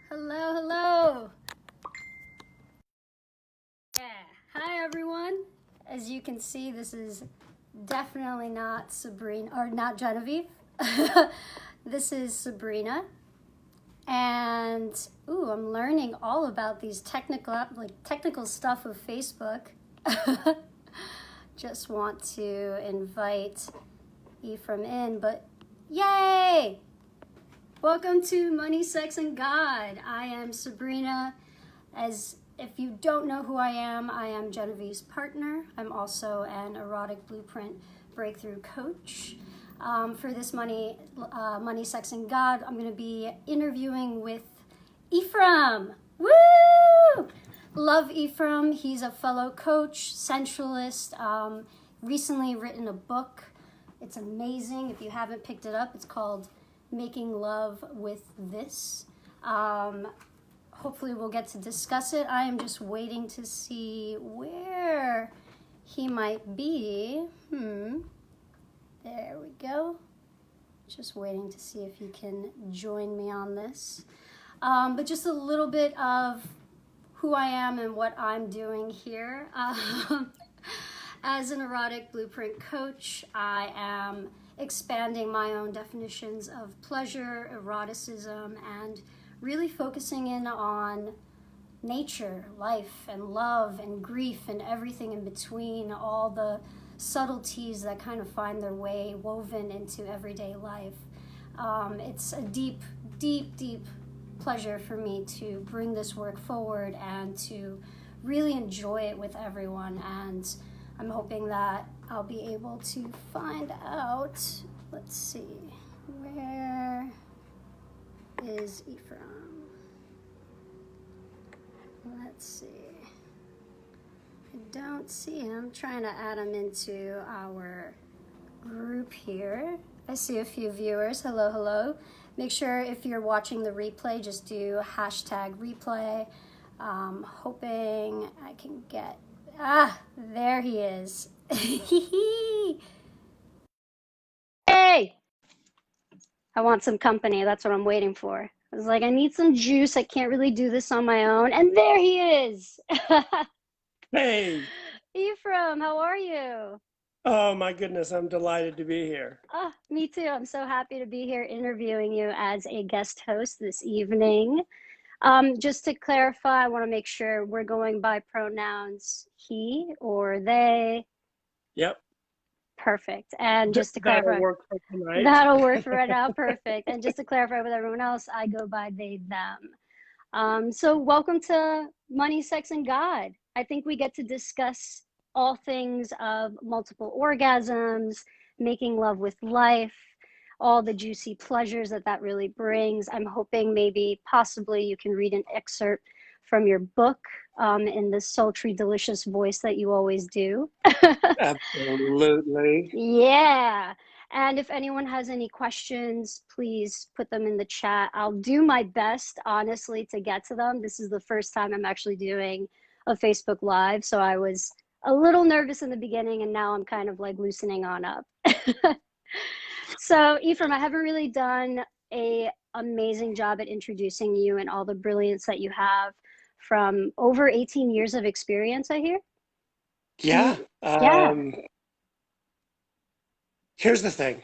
Hello, hello. Yeah. Hi, everyone. As you can see, this is definitely not Sabrina, or not Genevieve. This is Sabrina. And, I'm learning all about these technical stuff of Facebook. Just want to invite Ephraim in, but yay! Welcome to Money, Sex, and God. I am Sabrina. If you don't know who I am Genevieve's partner. I'm also an erotic blueprint breakthrough coach. For this Money, Sex, and God, I'm going to be interviewing with Ephraim. Woo! Love Ephraim. He's a fellow coach, sensualist, recently written a book. It's amazing. If you haven't picked it up, it's called Making Love with This. Hopefully we'll get to discuss it. I am just waiting to see where he might be. There we go. Just waiting to see if he can join me on this. But just a little bit of who I am and what I'm doing here. As an erotic blueprint coach, I am expanding my own definitions of pleasure, eroticism, and really focusing in on nature, life, and love, and grief, and everything in between, all the subtleties that kind of find their way woven into everyday life. It's a deep, deep, deep pleasure for me to bring this work forward and to really enjoy it with everyone. And I'm hoping that I'll be able to find out, let's see, where is Ephraim? Let's see. I don't see him. I'm trying to add him into our group here. I see a few viewers. Hello, hello. Make sure if you're watching the replay, just do #replay. Hoping I can get... there he is. Hey! I want some company. That's what I'm waiting for. I was like, I need some juice. I can't really do this on my own. And there he is. Hey. Ephraim, how are you? Oh my goodness, I'm delighted to be here. Oh, me too. I'm so happy to be here interviewing you as a guest host this evening. Just to clarify, I want to make sure we're going by pronouns he or they. Yep. Perfect. And just to That'll clarify, work for tonight. that'll work for right now. Perfect. And just to clarify with everyone else, I go by they, them. So welcome to Money, Sex, and God. I think we get to discuss all things of multiple orgasms, making love with life, all the juicy pleasures that really brings. I'm hoping maybe possibly you can read an excerpt from your book in the sultry, delicious voice that you always do. Absolutely. Yeah. And if anyone has any questions, please put them in the chat. I'll do my best, honestly, to get to them. This is the first time I'm actually doing a Facebook Live, so I was a little nervous in the beginning, and now I'm kind of like loosening on up. So, Ephraim, I haven't really done an amazing job at introducing you and all the brilliance that you have from over 18 years of experience, I hear. Yeah. Yeah. Here's the thing.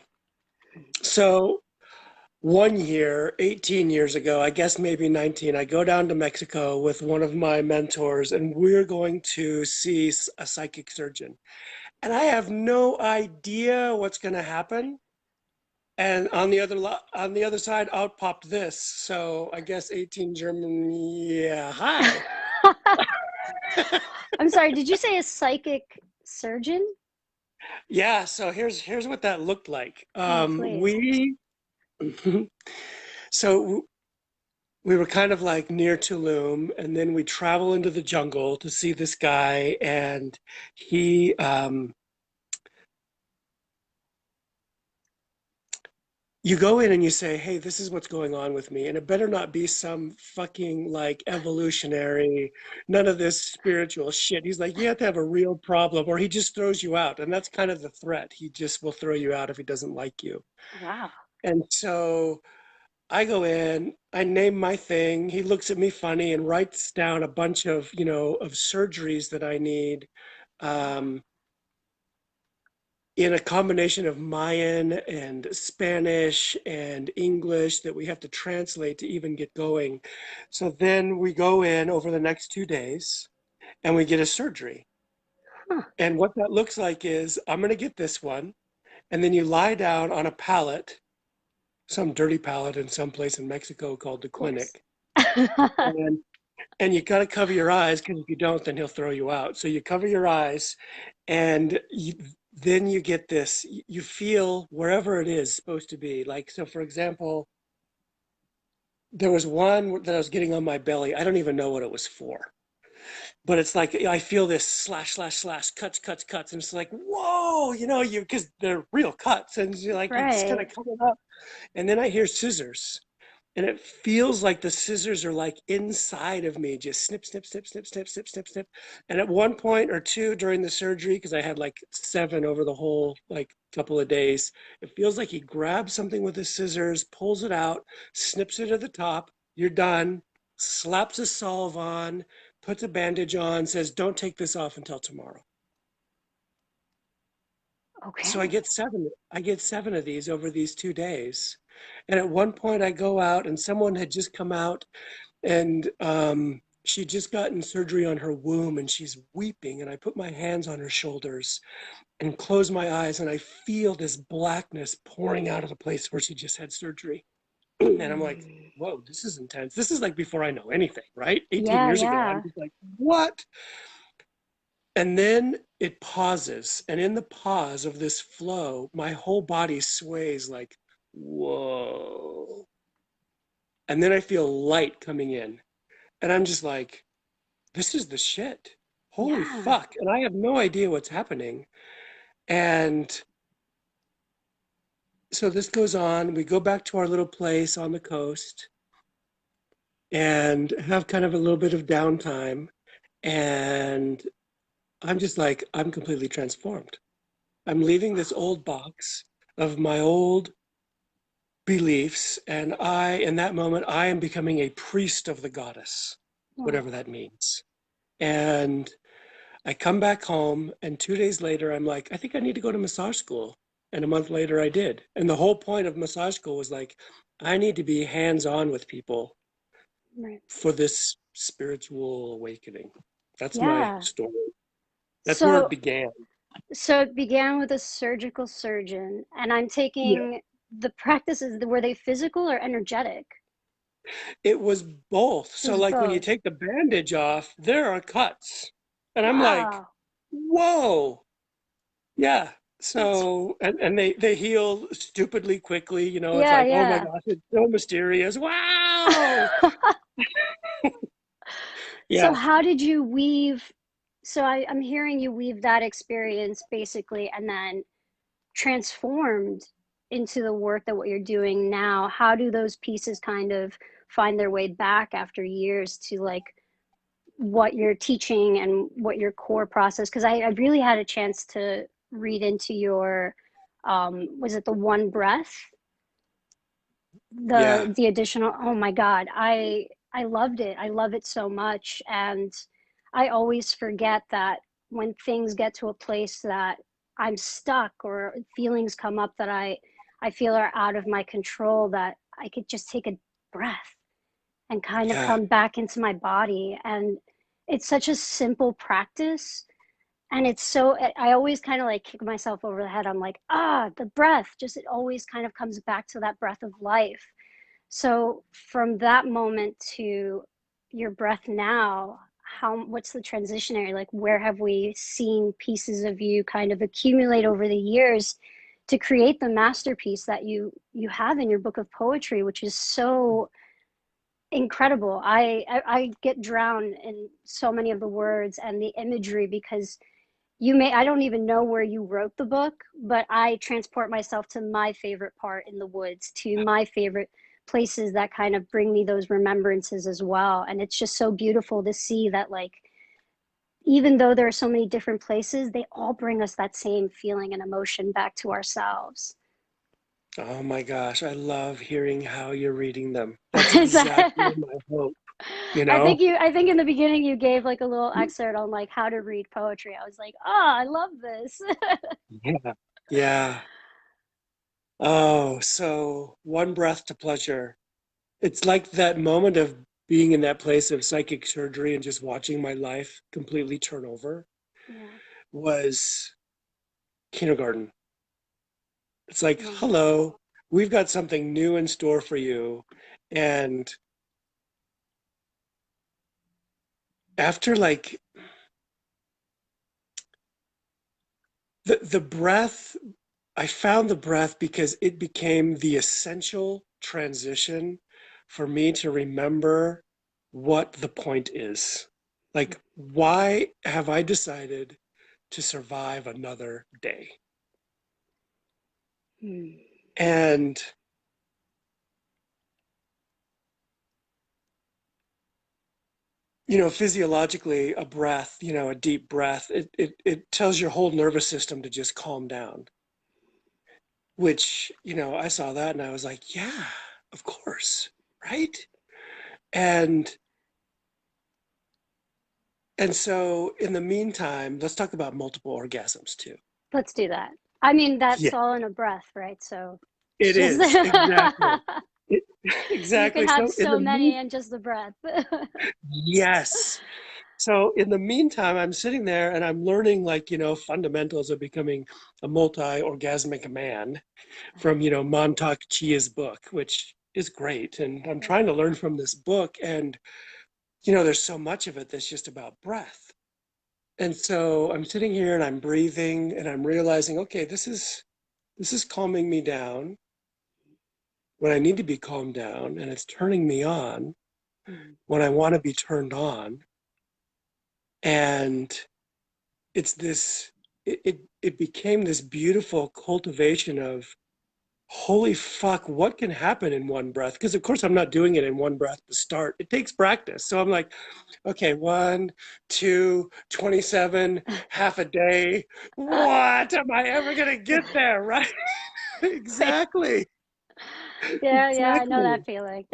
So 1 year, 18 years ago, I guess maybe 19, I go down to Mexico with one of my mentors, and we're going to see a psychic surgeon. And I have no idea what's going to happen. And on the other side, out popped this. So I guess 18 German. Yeah, hi. I'm sorry, did you say a psychic surgeon? Yeah. So here's what that looked like. Oh, please. So we were kind of like near Tulum, and then we travel into the jungle to see this guy, and he you go in and you say, hey, this is what's going on with me. And it better not be some fucking like evolutionary, none of this spiritual shit. He's like, you have to have a real problem, or he just throws you out. And that's kind of the threat. He just will throw you out if he doesn't like you. Wow. And so I go in, I name my thing. He looks at me funny and writes down a bunch of, of surgeries that I need. Um, in a combination of Mayan and Spanish and English that we have to translate to even get going. So then we go in over the next 2 days and we get a surgery. Huh. And what that looks like is I'm going to get this one. And then you lie down on a pallet, some dirty pallet in some place in Mexico called the Yes. clinic. And, and you got to cover your eyes because if you don't, then he'll throw you out. So you cover your eyes and then you get this, you feel wherever it is supposed to be. Like, so for example, there was one that I was getting on my belly. I don't even know what it was for, but it's like I feel this slash, slash, slash, cuts, cuts, cuts. And it's like, whoa, because they're real cuts. And you're like, it's kind Right. of coming up. And then I hear scissors. And it feels like the scissors are like inside of me, just snip, snip, snip, snip, snip, snip, snip, snip. And at one point or two during the surgery, because I had like 7 over the whole like couple of days, it feels like he grabs something with his scissors, pulls it out, snips it at the top. You're done. Slaps a salve on, puts a bandage on, says, "Don't take this off until tomorrow." So I Okay. get 7. I get 7 of these over these 2 days. And at one point, I go out, and someone had just come out and she'd just gotten surgery on her womb and she's weeping, and I put my hands on her shoulders and close my eyes, and I feel this blackness pouring out of the place where she just had surgery. And I'm like, Mm. whoa, this is intense. This is like before I know anything, right? 18 Yeah, years ago, I'm yeah. just like, what? And then it pauses, and in the pause of this flow my whole body sways like, whoa. And then I feel light coming in, and I'm just like, this is the shit. Holy Yeah. fuck. And I have no idea what's happening. And so this goes on. We go back to our little place on the coast and have kind of a little bit of downtime. And I'm just like, I'm completely transformed. I'm leaving this old box of my old beliefs. And in that moment, I am becoming a priest of the goddess, Wow. whatever that means. And I come back home, and 2 days later, I'm like, I think I need to go to massage school. And a month later, I did. And the whole point of massage school was like, I need to be hands on with people Right. for this spiritual awakening. That's my Yeah. story. That's where it So began. so it began with a surgical surgeon, and I'm Yeah. taking the practices, were they physical or energetic? It was both. It So, was like, when you both. take the bandage off, there are cuts. And I'm like, Wow. whoa. Yeah. That's So, and they heal stupidly quickly. It's yeah, like, oh my yeah. gosh, it's so mysterious. Wow. So Yeah. how did you weave, so I'm hearing you weave that experience basically and then transformed into the work that what you're doing now. How do those pieces kind of find their way back after years to like what you're teaching and what your core process? Because I really had a chance to read into your was it the one breath, Yeah. the additional, oh my god, I loved it. I love it so much. And I always forget that when things get to a place that I'm stuck or feelings come up that I feel are out of my control, that I could just take a breath and kind of Yeah. come back into my body. And it's such a simple practice. And it's so, I always kind of like kick myself over the head. I'm like, the breath, just it always kind of comes back to that breath of life. So from that moment to your breath now, how what's the transitionary? Like where have we seen pieces of you kind of accumulate over the years to create the masterpiece that you have in your book of poetry, which is so incredible. I get drowned in so many of the words and the imagery because I don't even know where you wrote the book, but I transport myself to my favorite part in the woods, to my favorite places that kind of bring me those remembrances as well. And it's just so beautiful to see that, like, even though there are so many different places, they all bring us that same feeling and emotion back to ourselves. Oh my gosh, I love hearing how you're reading them. That's Is that, exactly my hope, you know? I think in the beginning you gave like a little excerpt on like how to read poetry. I was like, oh, I love this. Yeah. Yeah. Oh, so one breath to pleasure. It's like that moment of being in that place of psychic surgery and just watching my life completely turn over Yeah. was kindergarten. It's like, Oh my God. hello, we've got something new in store for you. And after like the breath, I found the breath because it became the essential transition for me to remember what the point is. Like, why have I decided to survive another day? Hmm. And, physiologically, a breath, a deep breath, it tells your whole nervous system to just calm down, which, I saw that and I was like, yeah, of course, right? And And so, in the meantime, let's talk about multiple orgasms too. Let's do that. I mean, that's Yeah, all in a breath, right? So it's it just is exactly. It, you can exactly. have So, in so the many mean, in just the breath. yes. So, in the meantime, I'm sitting there and I'm learning, like, fundamentals of becoming a multi-orgasmic man from, Montauk Chia's book, which is great. And I'm Yeah. trying to learn from this book. And, there's so much of it that's just about breath. And so I'm sitting here and I'm breathing and I'm realizing, okay, this is calming me down when I need to be calmed down, and it's turning me on Mm. when I want to be turned on. And it's this, it became this beautiful cultivation of holy fuck, what can happen in one breath? Because of course I'm not doing it in one breath to start. It takes practice. So I'm like, okay, 1, 2, 27, half a day. What am I ever gonna get there? Right? Exactly. Yeah, yeah, I know Exactly. that feeling.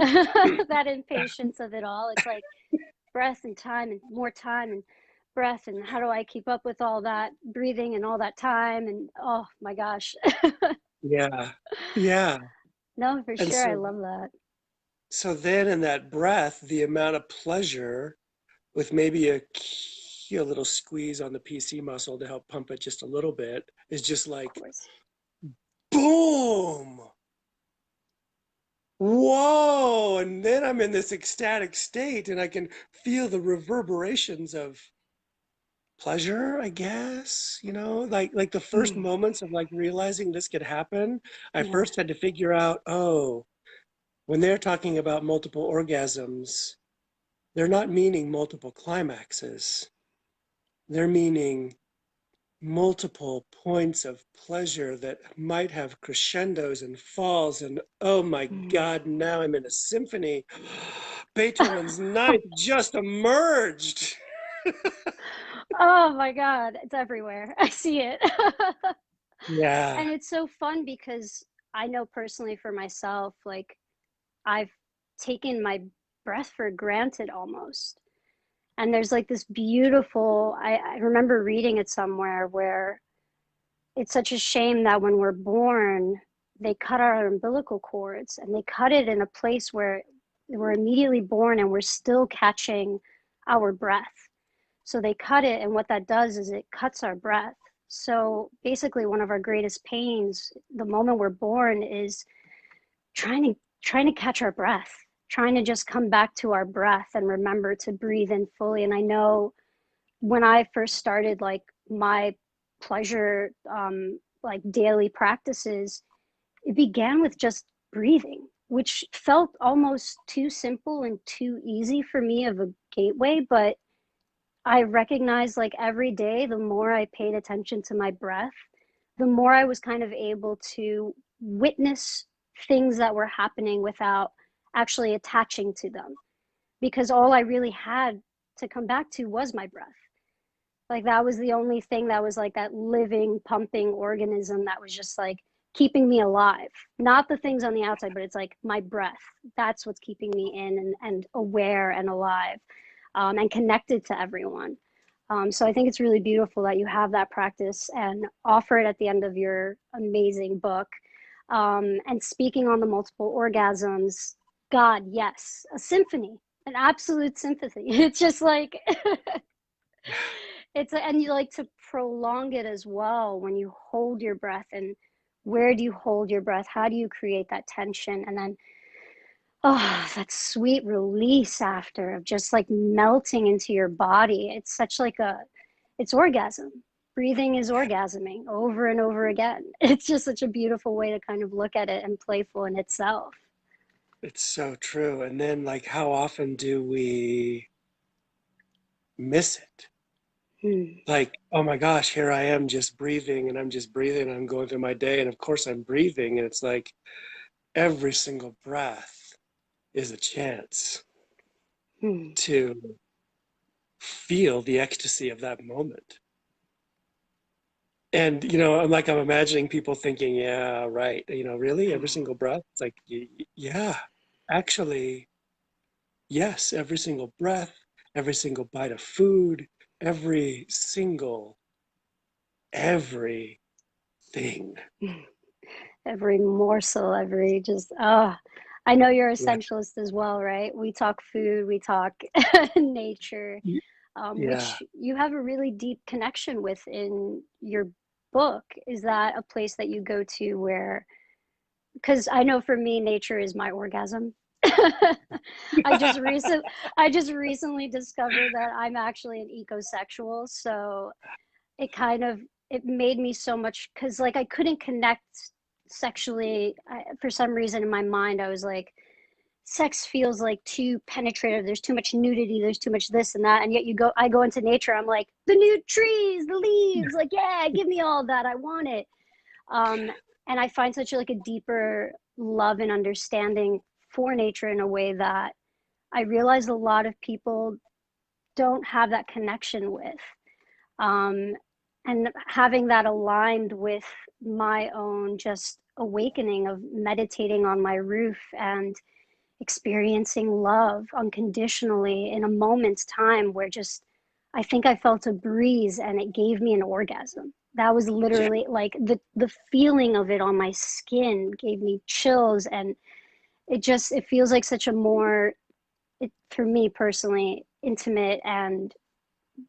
That impatience of it all. It's like breath and time and more time and breath and how do I keep up with all that breathing and all that time and oh my gosh. Yeah. Yeah. No, for And sure. I so love that. so then in that breath, the amount of pleasure with maybe a little squeeze on the PC muscle to help pump it just a little bit is just Of like course. boom. Whoa. And then I'm in this ecstatic state and I can feel the reverberations of pleasure, I guess, like the first Mm. moments of like realizing this could happen. I Yeah. first had to figure out, oh, when they're talking about multiple orgasms, they're not meaning multiple climaxes. They're meaning multiple points of pleasure that might have crescendos and falls. And oh my Mm. God, now I'm in a symphony. Beethoven's Ninth just emerged. Oh my God, it's everywhere. I see it. Yeah. And it's so fun because I know personally for myself, like I've taken my breath for granted almost. And there's like this beautiful, I remember reading it somewhere where it's such a shame that when we're born, they cut our umbilical cords and they cut it in a place where we're immediately born and we're still catching our breath. So they cut it, and what that does is it cuts our breath. So basically, one of our greatest pains, the moment we're born, is trying to catch our breath, trying to just come back to our breath and remember to breathe in fully. And I know when I first started like my pleasure like daily practices, it began with just breathing, which felt almost too simple and too easy for me of a gateway. But I recognized like every day, the more I paid attention to my breath, the more I was kind of able to witness things that were happening without actually attaching to them. Because all I really had to come back to was my breath. Like that was the only thing that was like that living, pumping organism that was just like keeping me alive. Not the things on the outside, but it's like my breath. That's what's keeping me in and aware and alive, and connected to everyone. So I think it's really beautiful that you have that practice and offer it at the end of your amazing book. And speaking on the multiple orgasms, God, yes, a symphony, an absolute symphony. It's just like and you like to prolong it as well when you hold your breath. And where do you hold your breath? How do you create that tension? And then, oh, that sweet release after, of just like melting into your body. It's such like it's orgasm. Breathing is orgasming over and over again. It's just such a beautiful way to kind of look at it, and playful in itself. It's so true. And then, like, how often do we miss it? Hmm. Like, oh my gosh, here I am just breathing, and I'm just breathing, and I'm going through my day, and of course I'm breathing, and it's like every single breath is a chance Hmm. to feel the ecstasy of that moment. And, I'm imagining people thinking, yeah, right. Really, every single breath? It's like, yeah, actually, yes, every single breath, every single bite of food, every single, everything. Every morsel, every just, I know you're Yeah. essentialist as well, right? We talk food, we talk nature, Yeah. which you have a really deep connection with in your book. Is that a place that you go to where, because I know for me, nature is my orgasm. I just recent I just recently discovered that I'm actually an ecosexual, so it kind of it made me so much, because like I couldn't connect sexually. For some reason in my mind I was like, sex feels like too penetrative, there's too much nudity, there's too much this and that, and yet I go into nature, I'm like, the new trees, the leaves, like, yeah, give me all of that, I want it. um and I find such like a deeper love and understanding for nature in a way that I realize a lot of people don't have that connection with. um, and having that aligned with my own just awakening of meditating on my roof and experiencing love unconditionally in a moment's time, where just I think I felt a breeze and it gave me an orgasm. That was Yeah. literally like the feeling of it on my skin gave me chills, and it feels like such a more, for me personally, intimate and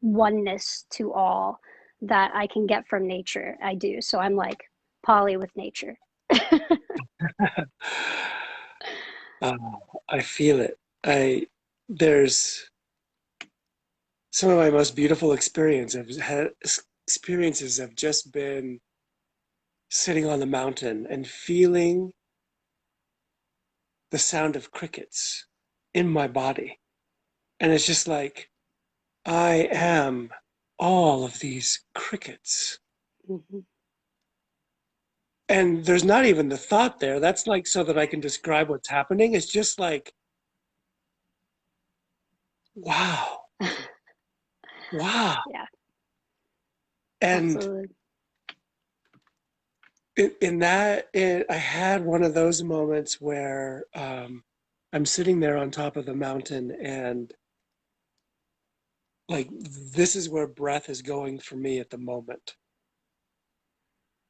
oneness to all that I can get from nature. I do. So I'm like poly with nature. Uh, I feel it. There's some of my most beautiful experiences have just been sitting on the mountain and feeling the sound of crickets in my body. And it's just like, I am all of these crickets. Mm-hmm. And there's not even the thought there. That's like so that I can describe what's happening. It's just like, wow, wow. Yeah, And absolutely. I had one of those moments where I'm sitting there on top of the mountain, and like this is where breath is going for me at the moment.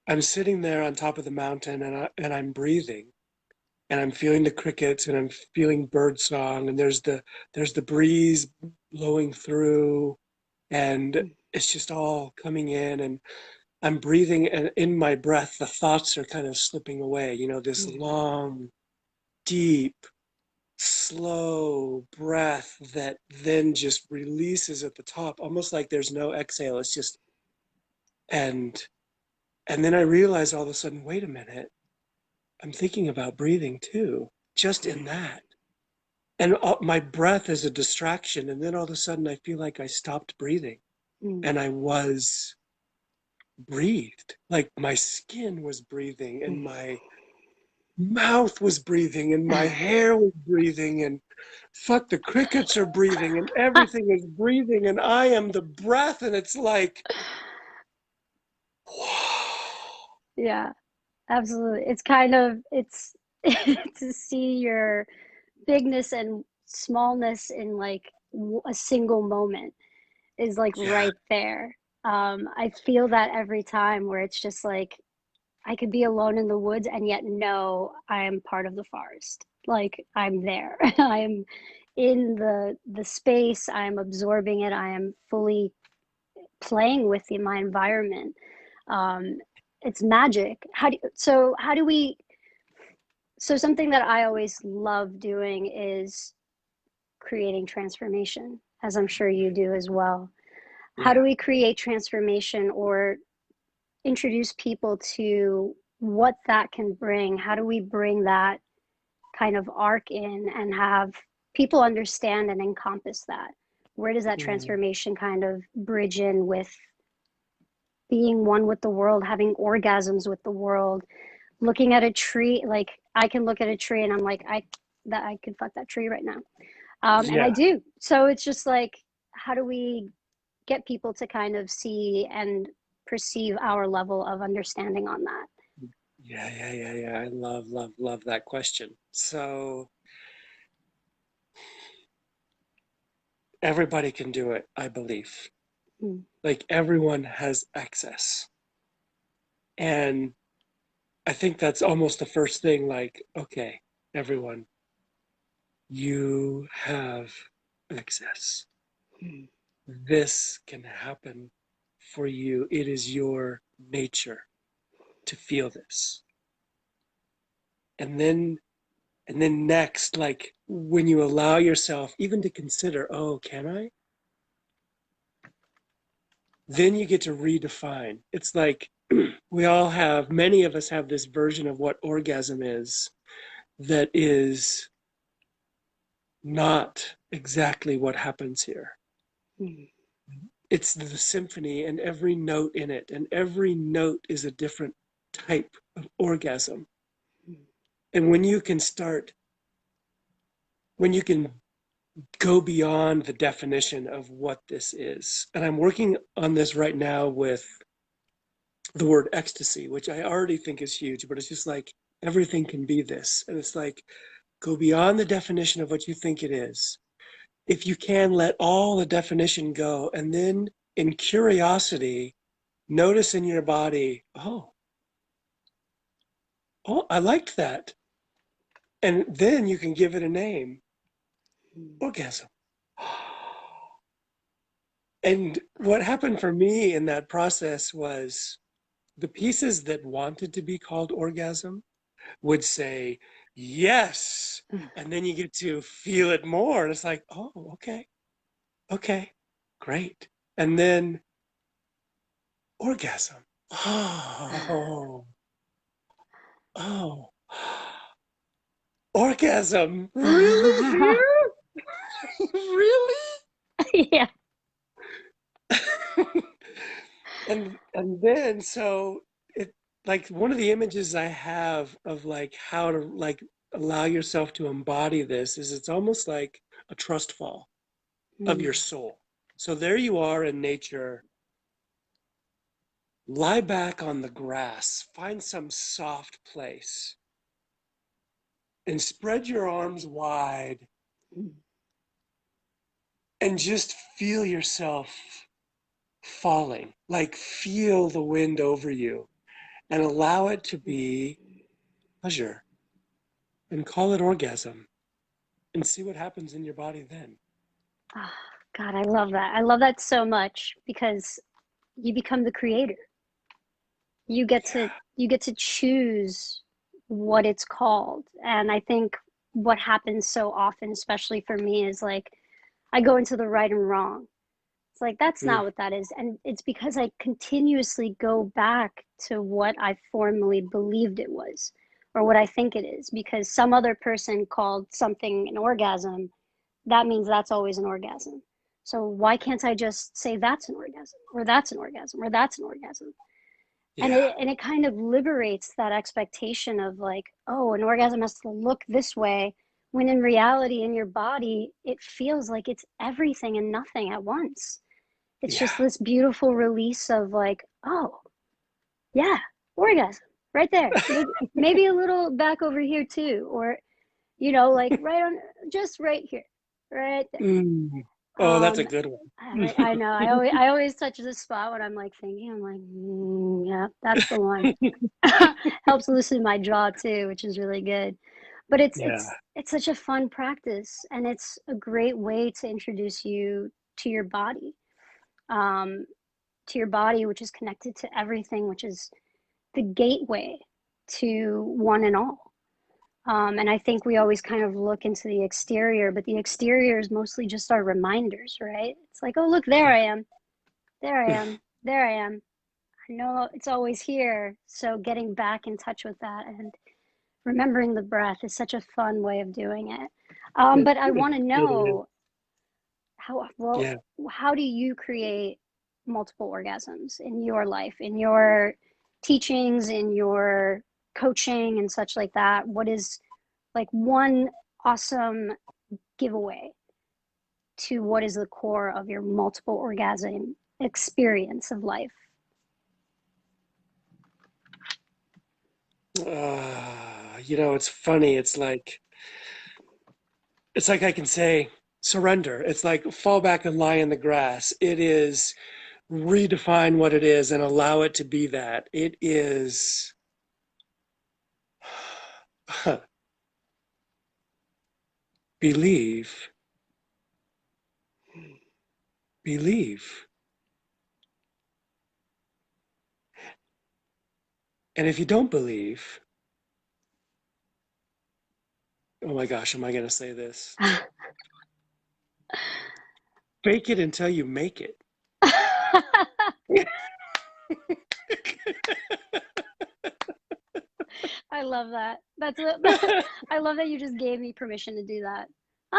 I'm sitting there on top of the mountain, and I'm breathing, and I'm feeling the crickets, and I'm feeling bird song, and there's the breeze blowing through, and it's just all coming in, and I'm breathing, and in my breath the thoughts are kind of slipping away, this long, deep, slow breath that then just releases at the top, almost like there's no exhale. It's just, and and then I realize all of a sudden, wait a minute, I'm thinking about breathing too, just in that. And my breath is a distraction. And then all of a sudden I feel like I stopped breathing, Mm-hmm. and I was breathed. Like my skin was breathing, and my mouth was breathing, and my hair was breathing, and fuck, the crickets are breathing, and everything is breathing, and I am the breath. And it's like, whoa. Yeah, Absolutely. It's kind of it's to see your bigness and smallness in like a single moment is like Yeah. right there. I feel that every time where it's just like I could be alone in the woods and yet know I am part of the forest. Like I'm there. I'm in the space. I'm absorbing it. I am fully playing with my environment. Um, it's magic. How do we so something that I always love doing is creating transformation, as I'm sure you do as well. How do Yeah. we create transformation or introduce people to what that can bring? How do we bring that kind of arc in and have people understand and encompass that? Where does that Mm. transformation kind of bridge in with being one with the world, having orgasms with the world, looking at a tree? Like I can look at a tree and I'm like, I could fuck that tree right now. And I Yeah. do. So it's just like, how do we get people to kind of see and perceive our level of understanding on that? Yeah, yeah, yeah, yeah. I love, love, love that question. So everybody can do it, I believe. Mm. Like everyone has access. And I think that's almost the first thing, like, okay, everyone, you have access. This can happen for you. It is your nature to feel this. And then next, like when you allow yourself even to consider, oh, can I? Then you get to redefine. It's like we all have, many of us have this version of what orgasm is that is not exactly what happens here. Mm. It's the symphony and every note in it, and every note is a different type of orgasm. And when you can go beyond the definition of what this is, and I'm working on this right now with the word ecstasy, which I already think is huge, but it's just like everything can be this. And it's like, go beyond the definition of what you think it is. If you can, let all the definition go. And then in curiosity, notice in your body, oh, I liked that. And then you can give it a name, orgasm. And what happened for me in that process was the pieces that wanted to be called orgasm would say, yes. And then you get to feel it more. And it's like, oh, okay, okay, great. And then orgasm. Oh, oh, orgasm. Really here? Really? Yeah. And then so it, like one of the images I have of like how to like allow yourself to embody this is it's almost like a trust fall of your Mm. soul. So there you are in nature. Lie back on the grass, find some soft place, and spread your arms wide and just feel yourself falling. Like feel the wind over you and allow it to be pleasure and call it orgasm and see what happens in your body then. Oh, God, I love that. I love that so much because you become the creator. You get Yeah. to choose what it's called. And I think what happens so often, especially for me, is like I go into the right and wrong. It's like that's not Mm. what that is. And it's because I continuously go back to what I formerly believed it was or what I think it is because some other person called something an orgasm, that means that's always an orgasm. So why can't I just say that's an orgasm or that's an orgasm or that's an orgasm? Yeah. And it kind of liberates that expectation of like, oh, an orgasm has to look this way when in reality in your body it feels like it's everything and nothing at once. It's just Yeah. this beautiful release of like, oh, yeah, orgasm. right there. Maybe a little back over here too, or like right on, just right here, right there. Mm. Oh, that's a Um, good one. I know. I always touch the spot when I'm like thinking. I'm like, yeah, that's the one. Helps loosen my jaw too, which is really good. But it's Yeah. it's it's such a fun practice, and it's a great way to introduce you to your body, um, which is connected to everything, which is the gateway to one and all. And I think we always kind of look into the exterior, but the exterior is mostly just our reminders, right? It's like, oh, look, there I am. There I am. There I am. I know it's always here. So getting back in touch with that and remembering the breath is such a fun way of doing it. It, But I it, want to it is. know how, well, Yeah. how do you create multiple orgasms in your life, in your teachings, in your coaching and such like that? What is like one awesome giveaway to what is the core of your multiple orgasm experience of life? It's funny. It's like I can say surrender. It's like fall back and lie in the grass. It is redefine what it is and allow it to be that. It is believe, believe. And if you don't believe, oh my gosh, am I going to say this? Fake it until you make it. I love that. I love that you just gave me permission to do that.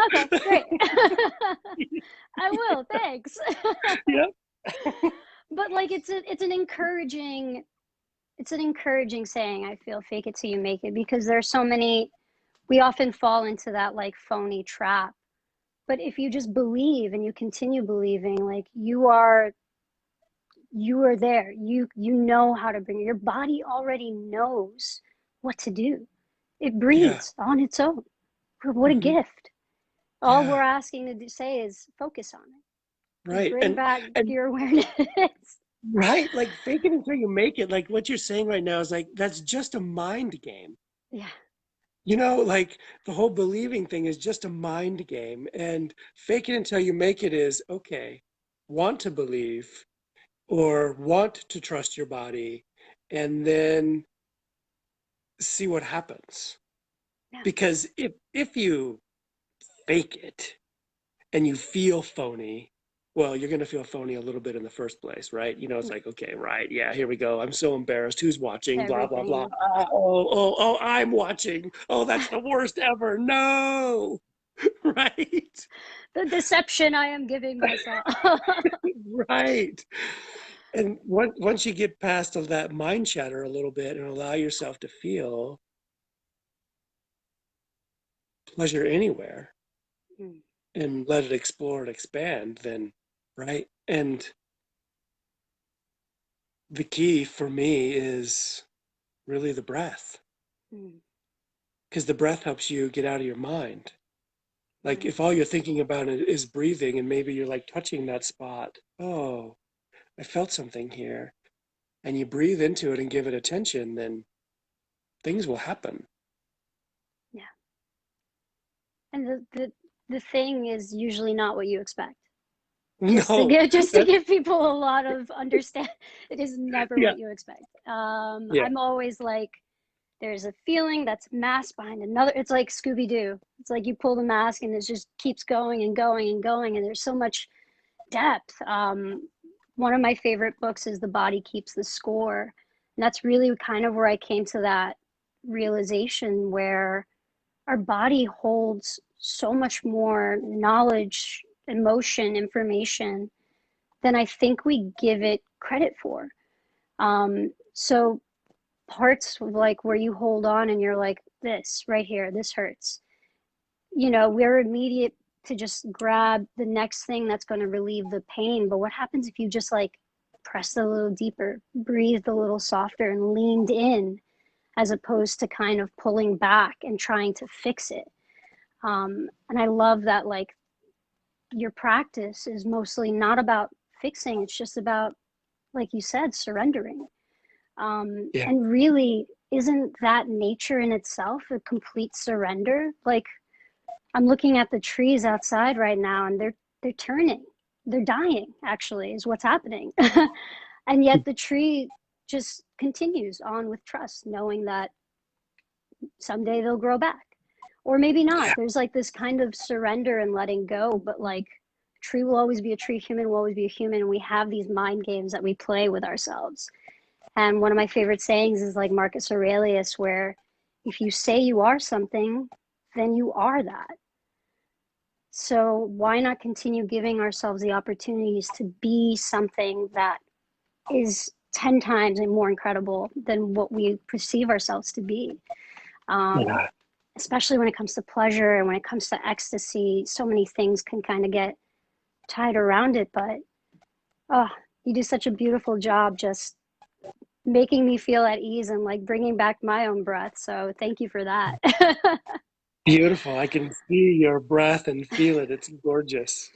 Okay, great. I will, thanks. Yep. But like it's an encouraging saying, I feel, fake it till you make it, because there's so many, we often fall into that like phony trap. But if you just believe and you continue believing, like you are there. You know how to bring it. Your body already knows what to do. It Yeah. breathes on its own. What a Hmm. gift. All we're Yeah. asking to say is focus on it. Right. Bring And back and your awareness. right, like fake it until you make it. Like what you're saying right now is like that's just a mind game. Yeah. Like the whole believing thing is just a mind game. And fake it until you make it is okay. Want to believe or want to trust your body and then see what happens. Yeah. Because if you fake it and you feel phony, well, you're going to feel phony a little bit in the first place, right? It's Yeah. like, okay, right, yeah, here we go. I'm so embarrassed. Who's watching? Blah, blah, blah. Everything. Oh, I'm watching. Oh, that's the worst ever. No, right? The deception I am giving myself. Right. And once you get past all that mind chatter a little bit and allow yourself to feel pleasure anywhere Mm, and let it explore and expand, then, right? And the key for me is really the breath, mm, because the breath helps you get out of your mind. Like right. if all you're thinking about is breathing and maybe you're like touching that spot, oh, I felt something here, and you breathe into it and give it attention, then things will happen. Yeah. And the thing is usually not what you expect. Just to No, give just to that, give people a lot of understand, it is never yeah, what you expect. yeah, I'm always like, there's a feeling that's masked behind another. It's like Scooby Doo. It's like you pull the mask and it just keeps going and going and going, and there's so much depth. One of my favorite books is The Body Keeps the Score, and that's really kind of where I came to that realization where our body holds so much more knowledge, emotion, information than I think we give it credit for. So parts of like where you hold on and you're like, this right here, this hurts. We're immediate to just grab the next thing that's going to relieve the pain. But what happens if you just like pressed a little deeper, breathed a little softer, and leaned in? as opposed to kind of pulling back and trying to fix it. And I love that, like, your practice is mostly not about fixing, it's just about, like you said, surrendering. Yeah. And really, isn't that nature in itself a complete surrender? Like, I'm looking at the trees outside right now, and they're turning, they're dying. Actually, is what's happening, and yet the tree just continues on with trust, knowing that someday they'll grow back, or maybe not. Yeah. There's like this kind of surrender and letting go, but like, tree will always be a tree, human will always be a human, and we have these mind games that we play with ourselves. And one of my favorite sayings is like Marcus Aurelius, where if you say you are something, then you are that. So why not continue giving ourselves the opportunities to be something that is 10 times more incredible than what we perceive ourselves to be? Um, Yeah. Especially when it comes to pleasure and when it comes to ecstasy, so many things can kind of get tied around it. But oh, you do such a beautiful job just making me feel at ease and like bringing back my own breath. So thank you for that. Beautiful. I can see your breath and feel it. It's gorgeous.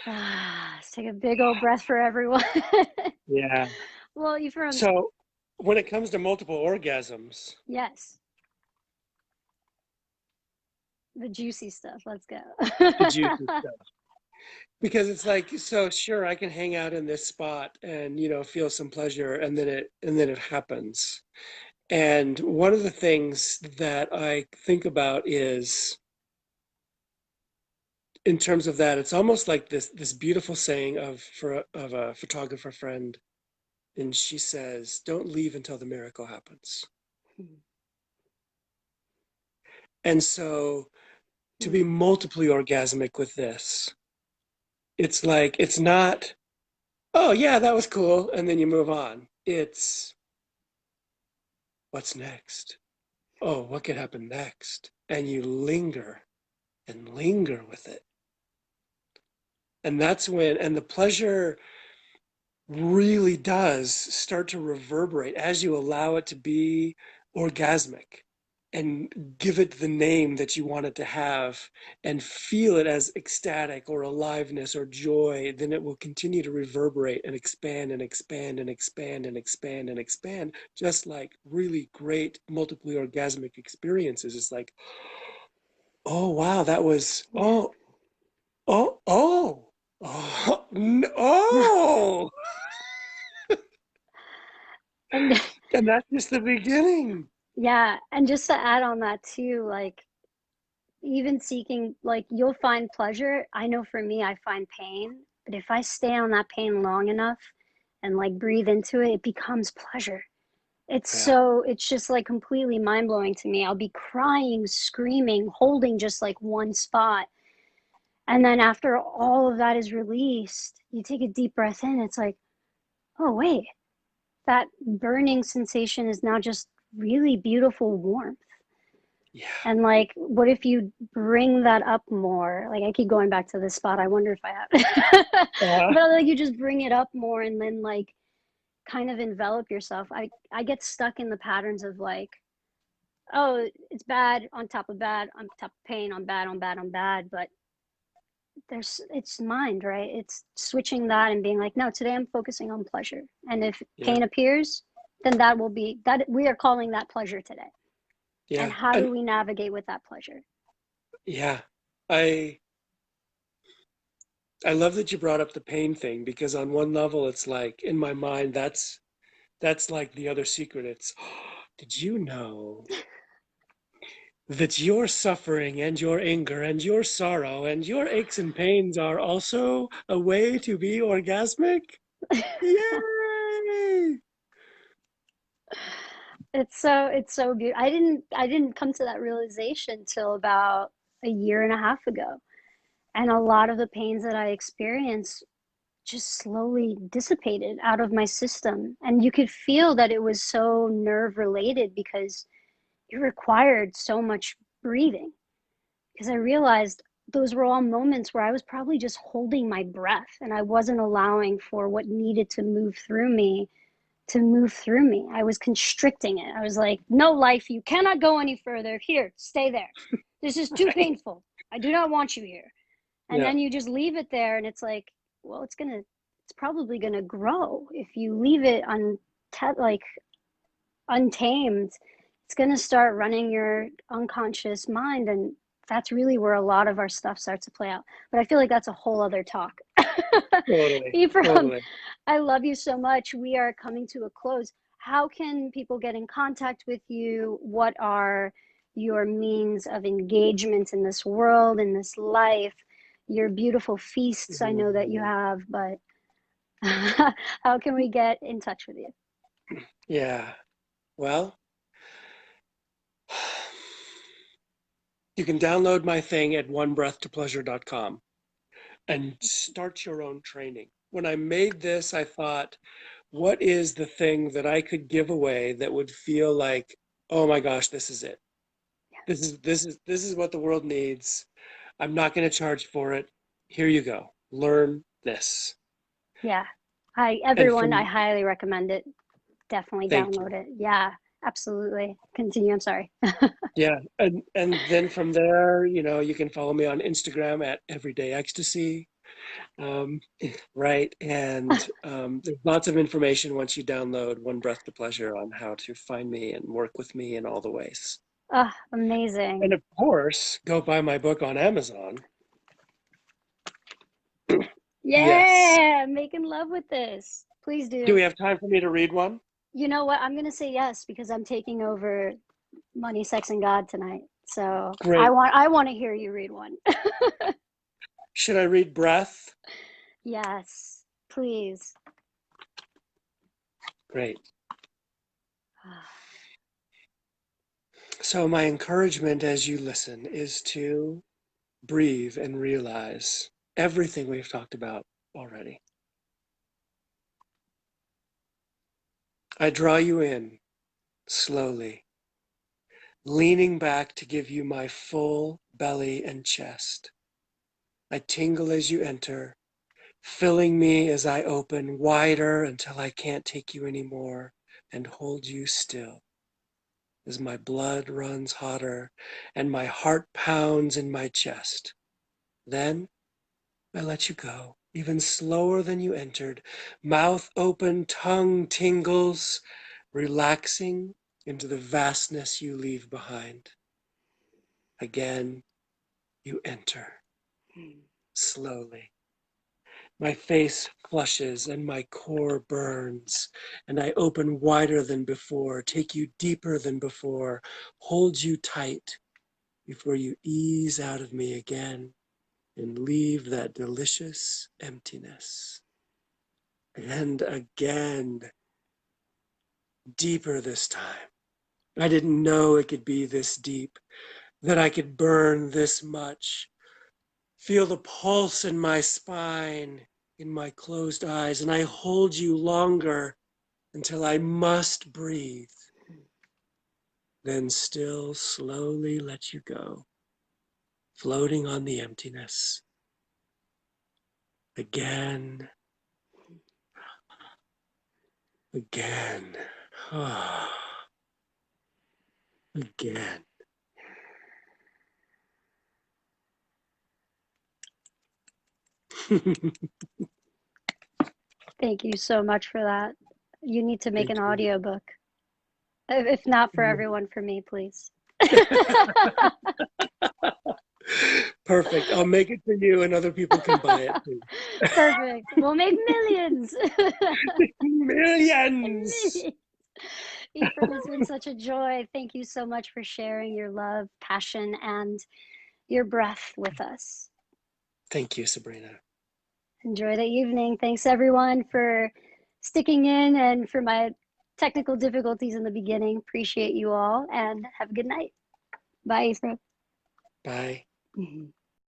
Let's take a big old breath for everyone. Yeah. Well, Ephraim, So when it comes to multiple orgasms, yes, the juicy stuff. Let's go. the juicy stuff. Because it's like, so sure, I can hang out in this spot and, feel some pleasure, and then it happens. And one of the things that I think about is, in terms of that, it's almost like this beautiful saying of a photographer friend, and she says, "Don't leave until the miracle happens." And so, to be multiply orgasmic with this, it's like, it's not, "Oh yeah, that was cool," and then you move on. It's, what's next? Oh, what could happen next? And you linger and linger with it. And that's when, and the pleasure really does start to reverberate as you allow it to be orgasmic and give it the name that you want it to have and feel it as ecstatic or aliveness or joy. Then it will continue to reverberate and expand and expand and expand and expand and expand, just like really great multiply orgasmic experiences. It's like, oh wow, that was, Yeah. oh, And and that's just the beginning. yeah, and just to add on that too, like, even seeking, like, you'll find pleasure. I know for me, I find pain, but if I stay on that pain long enough and like breathe into it, it becomes pleasure. Yeah, It's just like completely mind blowing to me. I'll be crying, screaming, holding just like one spot. And then after all of that is released, you take a deep breath in. It's like, oh, wait, that burning sensation is now just really beautiful warmth. yeah, And like, what if you bring that up more? Like, I keep going back to this spot. I wonder if I have. uh, But like, you just bring it up more and then like kind of envelop yourself. I get stuck in the patterns of like, oh, it's bad on top of bad on top of pain on bad on bad on bad. But it's mind, right? It's switching that and being like, no, today I'm focusing on pleasure. And if yeah, pain appears, then that will be that we are calling that pleasure today. And yeah, how and do we navigate with that pleasure? yeah. I i love that you brought up the pain thing, because on one level it's like, in my mind, that's like the other secret. It's, did you know that your suffering and your anger and your sorrow and your aches and pains are also a way to be orgasmic? Yay! It's so beautiful. I didn't come to that realization till about a year and a half ago. And a lot of the pains that I experienced just slowly dissipated out of my system. And you could feel that it was so nerve related because it required so much breathing. Because I realized those were all moments where I was probably just holding my breath and I wasn't allowing for what needed to move through me to move through me. I was constricting it. I was like, no, life, you cannot go any further. Here, stay there. This is too Right. painful. I do not want you here. And Yeah. then you just leave it there, and it's like, well, it's probably gonna grow if you leave it like untamed. It's gonna start running your unconscious mind, and that's really where a lot of our stuff starts to play out. But I feel like that's a whole other talk. Totally. Ephraim, Totally. I love you so much. We are coming to a close. How can people get in contact with you? What are your means of engagement in this world, in this life? Your beautiful feasts, I know that you Mhm. have, but how can we get in touch with you? Yeah. Well, you can download my thing at onebreath2pleasure.com and start your own training. When I made this, I thought, what is the thing that I could give away that would feel like, oh my gosh, this is it. This is what the world needs. I'm not going to charge for it. Here you go. Learn this. Yeah. And Everyone, I from highly recommend it. Definitely Thank you. download it. Yeah, absolutely. Continue. I'm sorry. Yeah, and then from there, you can follow me on Instagram at Everyday Ecstasy. Um, right, and there's lots of information once you download One Breath to Pleasure on how to find me and work with me in all the ways. Oh, And amazing. of course, go buy my book on Amazon. Yes. Yeah, making love with this. Please Do do. we have time for me to read one? You know what? I'm going to say yes because I'm taking over Money, Sex, and God tonight. So Great. I want to hear you read one. Should I read Breath? Yes, please. Great. So, my encouragement as you listen is to breathe and realize everything we've talked about already. I draw you in slowly, leaning back to give you my full belly and chest. I tingle as you enter, filling me as I open wider until I can't take you anymore and hold you still as my blood runs hotter and my heart pounds in my chest. Then I let you go, even slower than you entered. Mouth open, tongue tingles, relaxing into the vastness you leave behind. Again, you enter, slowly. My face flushes and my core burns, and I open wider than before, take you deeper than before, hold you tight before you ease out of me again and leave that delicious emptiness. And again, deeper this time. I didn't know it could be this deep, that I could burn this much. Feel the pulse in my spine, in my closed eyes, and I hold you longer until I must breathe. Then still slowly let you go, floating on the emptiness. Again, again, again. Thank you so much for that. You need to make Thank an you. audiobook. If not for everyone, for me, please. Perfect. I'll make it for you and other people can buy it too. Perfect. We'll make millions. Millions. Ephraim, it's been such a joy. Thank you so much for sharing your love, passion, and your breath with us. Thank you, Sabrina. Enjoy the evening. Thanks, everyone, for sticking in and for my technical difficulties in the beginning. Appreciate you all and have a good night. Bye, Ephraim. Bye. Mhm.